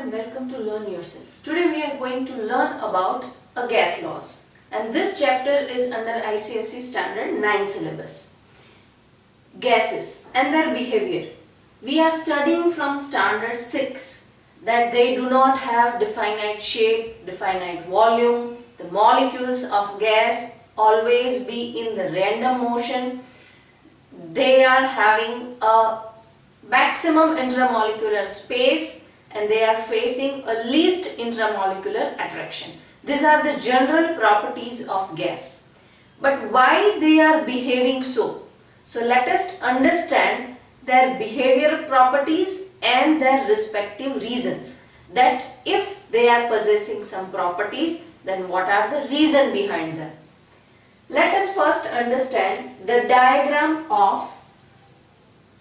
and welcome to Learn Yourself. Today we are going to learn about a gas laws, and this chapter is under ICSE Standard 9 syllabus. Gases and their behavior. We are studying from Standard 6 that they do not have definite shape, definite volume. The molecules of gas always be in the random motion. They are having a maximum intramolecular space and they are facing a least intramolecular attraction. These are the general properties of gas. But why they are behaving so? So let us understand their behavioral properties and their respective reasons. That if they are possessing some properties, then what are the reasons behind them? Let us first understand the diagram of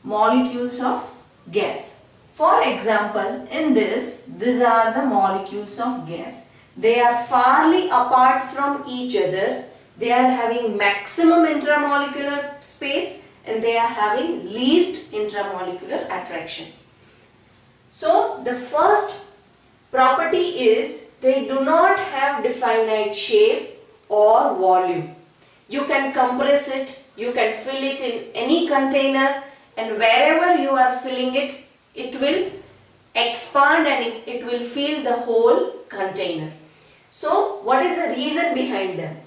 molecules of gas. For example, in this, these are the molecules of gas. They are farly apart from each other. They are having maximum intramolecular space and they are having least intramolecular attraction. So, the first property is they do not have definite shape or volume. You can compress it, you can fill it in any container, and wherever you are filling it, it will expand and it will fill the whole container. So, what is the reason behind them?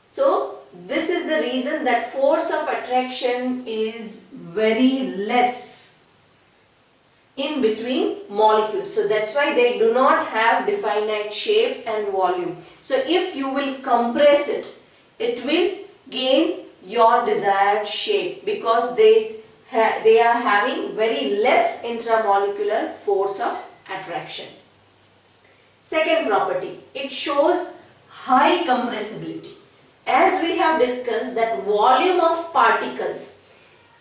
So, this is the reason that force of attraction is very less in between molecules. So, that's why they do not have definite shape and volume. So, if you will compress it, it will gain your desired shape because they are having very less intramolecular force of attraction. Second property, it shows high compressibility. As we have discussed that volume of particles,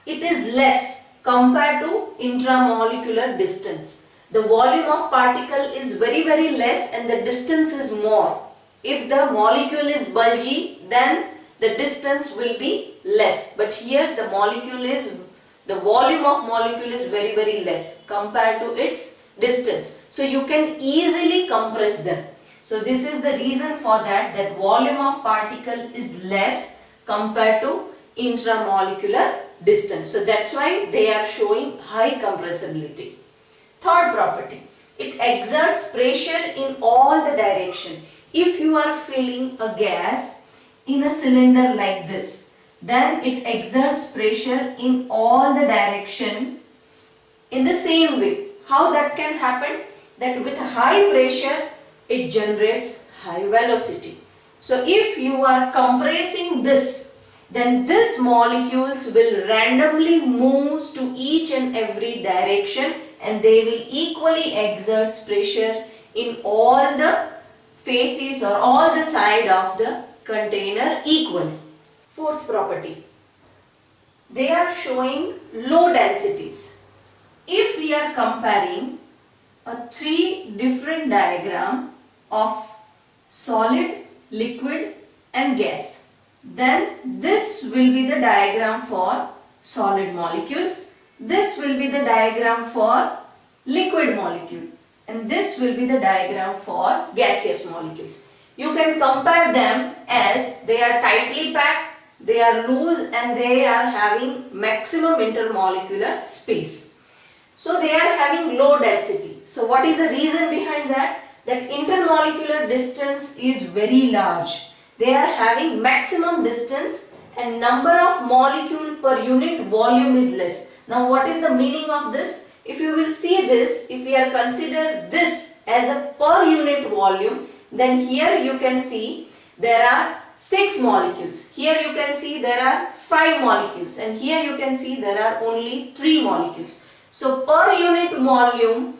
it is less compared to intramolecular distance. The volume of particle is very less and the distance is more. If the molecule is bulgy, then the distance will be less. But here the volume of molecule is very less compared to its distance. So you can easily compress them. So this is the reason for that volume of particle is less compared to intramolecular distance. So that's why they are showing high compressibility. Third property, it exerts pressure in all the direction. If you are filling a gas in a cylinder like this, then it exerts pressure in all the direction in the same way. How that can happen? That with high pressure, it generates high velocity. So if you are compressing this, then these molecules will randomly move to each and every direction and they will equally exert pressure in all the faces or all the side of the container equally. Fourth property, they are showing low densities. If we are comparing a three different diagram of solid, liquid and gas, then this will be the diagram for solid molecules, this will be the diagram for liquid molecule and this will be the diagram for gaseous molecules. You can compare them as they are tightly packed, they are loose and they are having maximum intermolecular space. So they are having low density. So what is the reason behind that? That intermolecular distance is very large. They are having maximum distance and number of molecule per unit volume is less. Now what is the meaning of this? If you will see this, if we are consider this as a per unit volume, then here you can see there are 6 molecules. Here you can see there are 5 molecules and here you can see there are only 3 molecules. So per unit volume,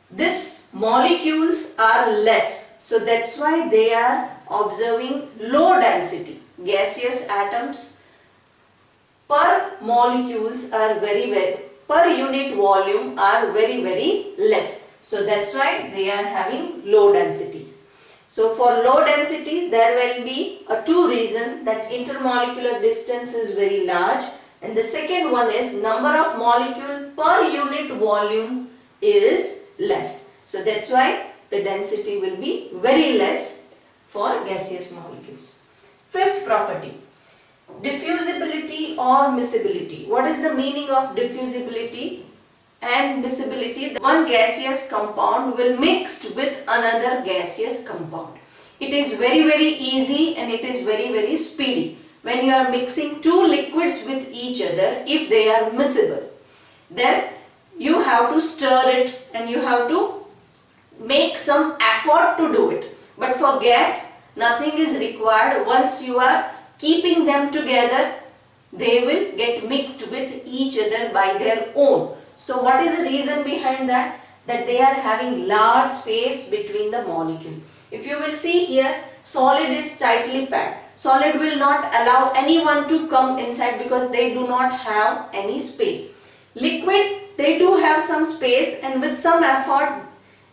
these molecules are less. So that's why they are observing low density. Gaseous atoms per molecules are per unit volume are very less. So that's why they are having low density. So for low density, there will be two reasons, that intermolecular distance is very large and the second one is number of molecule per unit volume is less. So that's why the density will be very less for gaseous molecules. Fifth property, diffusibility or miscibility. What is the meaning of diffusibility and miscibility? One gaseous compound will mix with another gaseous compound. It is very easy and it is very speedy. When you are mixing two liquids with each other, if they are miscible, then you have to stir it and you have to make some effort to do it. But for gas, nothing is required. Once you are keeping them together, they will get mixed with each other by their own. So what is the reason behind that? That they are having large space between the molecule. If you will see here, solid is tightly packed. Solid will not allow anyone to come inside because they do not have any space. Liquid, they do have some space, and with some effort,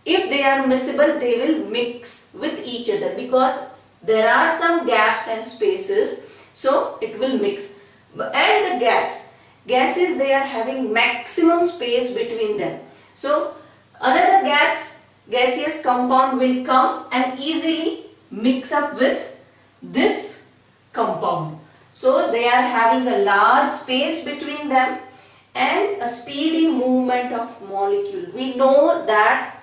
if they are miscible, they will mix with each other because there are some gaps and spaces, so it will mix. And the gases, they are having maximum space between them. So another gaseous compound will come and easily mix up with this compound. So they are having a large space between them and a speedy movement of molecule. We know that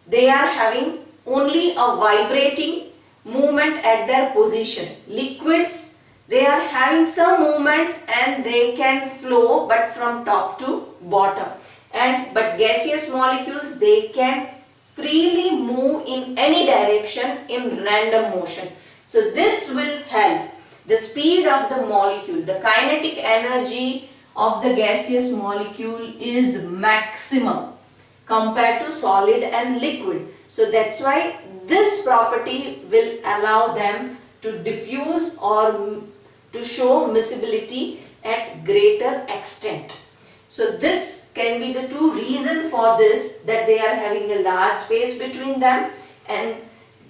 they are having only a vibrating movement at their position. Liquids, they are having some movement and they can flow but from top to bottom. But gaseous molecules, they can freely move in any direction in random motion. So this will help the speed of the molecule. The kinetic energy of the gaseous molecule is maximum compared to solid and liquid. So that's why this property will allow them to diffuse or to show miscibility at greater extent. So this can be the two reasons for this, that they are having a large space between them and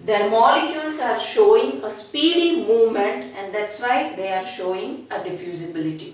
their molecules are showing a speedy movement, and that's why they are showing a diffusibility.